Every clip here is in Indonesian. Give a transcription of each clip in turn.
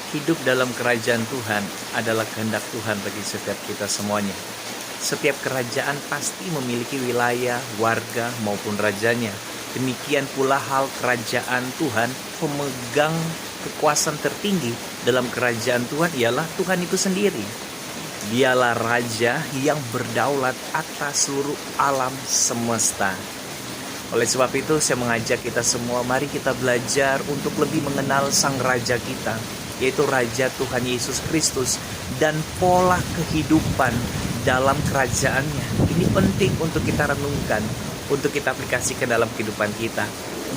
Hidup dalam kerajaan Tuhan adalah kehendak Tuhan bagi setiap kita semuanya. Setiap kerajaan pasti memiliki wilayah, warga, maupun rajanya. Demikian pula hal kerajaan Tuhan, pemegang kekuasaan tertinggi dalam kerajaan Tuhan ialah Tuhan itu sendiri. Dialah Raja yang berdaulat atas seluruh alam semesta. Oleh sebab itu saya mengajak kita semua, mari kita belajar untuk lebih mengenal Sang Raja kita, yaitu Raja Tuhan Yesus Kristus, dan pola kehidupan dalam kerajaannya. Ini penting untuk kita renungkan, untuk kita aplikasikan dalam kehidupan kita.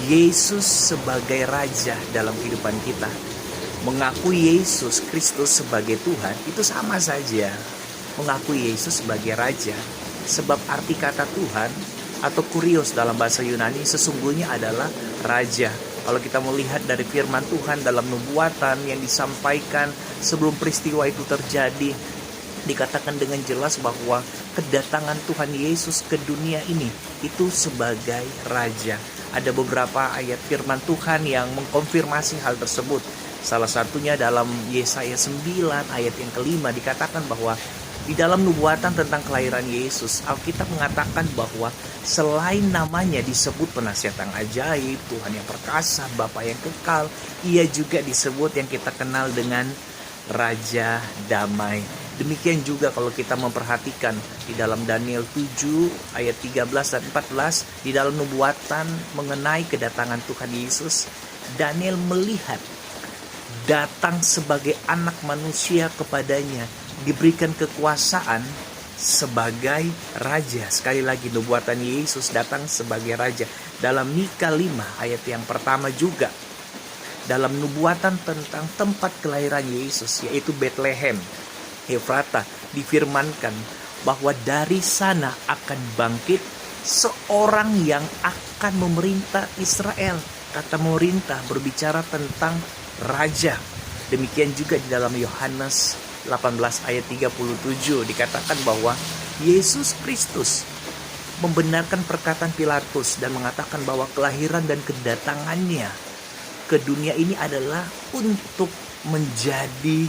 Yesus sebagai Raja dalam kehidupan kita. Mengakui Yesus Kristus sebagai Tuhan itu sama saja mengakui Yesus sebagai Raja. Sebab arti kata Tuhan atau kurios dalam bahasa Yunani sesungguhnya adalah Raja. Kalau kita melihat dari firman Tuhan dalam nubuatan yang disampaikan sebelum peristiwa itu terjadi, dikatakan dengan jelas bahwa kedatangan Tuhan Yesus ke dunia ini itu sebagai Raja. Ada beberapa ayat firman Tuhan yang mengkonfirmasi hal tersebut. Salah satunya dalam Yesaya 9 ayat yang kelima dikatakan bahwa di dalam nubuatan tentang kelahiran Yesus, Alkitab mengatakan bahwa selain namanya disebut penasihat yang ajaib, Tuhan yang perkasa, Bapa yang kekal, ia juga disebut yang kita kenal dengan Raja Damai. Demikian juga kalau kita memperhatikan di dalam Daniel 7 ayat 13 dan 14, di dalam nubuatan mengenai kedatangan Tuhan Yesus, Daniel melihat datang sebagai anak manusia kepadanya, diberikan kekuasaan sebagai Raja. Sekali lagi nubuatan Yesus datang sebagai Raja. Dalam Mika 5 ayat yang pertama juga, dalam nubuatan tentang tempat kelahiran Yesus, yaitu Bethlehem, Efrata, difirmankan bahwa dari sana akan bangkit seorang yang akan memerintah Israel. Kata memerintah berbicara tentang Raja. Demikian juga di dalam Yohanes 18 ayat 37 dikatakan bahwa Yesus Kristus membenarkan perkataan Pilatus dan mengatakan bahwa kelahiran dan kedatangannya ke dunia ini adalah untuk menjadi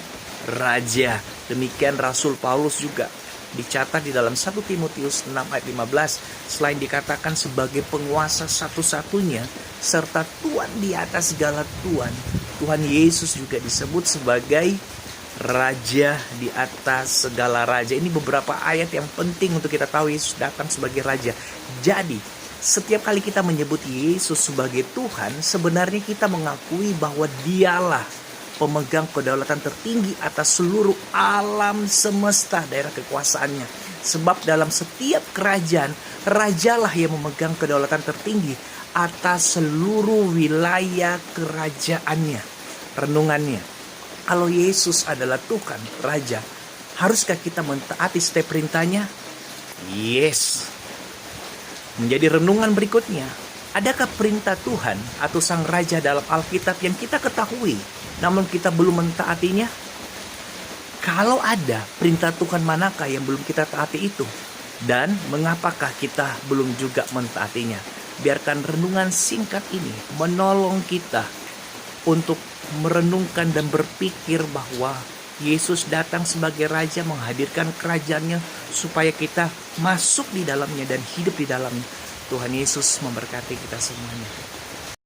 Raja. Demikian Rasul Paulus juga dicatat di dalam 1 Timotius 6 ayat 15, selain dikatakan sebagai penguasa satu-satunya serta Tuhan di atas segala Tuhan, Tuhan Yesus juga disebut sebagai Raja di atas segala raja. Ini beberapa ayat yang penting untuk kita tahu Yesus datang sebagai Raja. Jadi setiap kali kita menyebut Yesus sebagai Tuhan, sebenarnya kita mengakui bahwa dialah pemegang kedaulatan tertinggi atas seluruh alam semesta, daerah kekuasaannya. Sebab dalam setiap kerajaan, rajalah yang memegang kedaulatan tertinggi atas seluruh wilayah kerajaannya. Renungannya, kalau Yesus adalah Tuhan, Raja, haruskah kita mentaati setiap perintahnya? Yes. Menjadi renungan berikutnya, adakah perintah Tuhan atau Sang Raja dalam Alkitab yang kita ketahui, namun kita belum mentaatinya? Kalau ada, perintah Tuhan manakah yang belum kita taati itu? Dan mengapakah kita belum juga mentaatinya? Biarkan renungan singkat ini menolong kita untuk merenungkan dan berpikir bahwa Yesus datang sebagai Raja, menghadirkan kerajaannya supaya kita masuk di dalamnya dan hidup di dalamnya. Tuhan Yesus memberkati kita semuanya.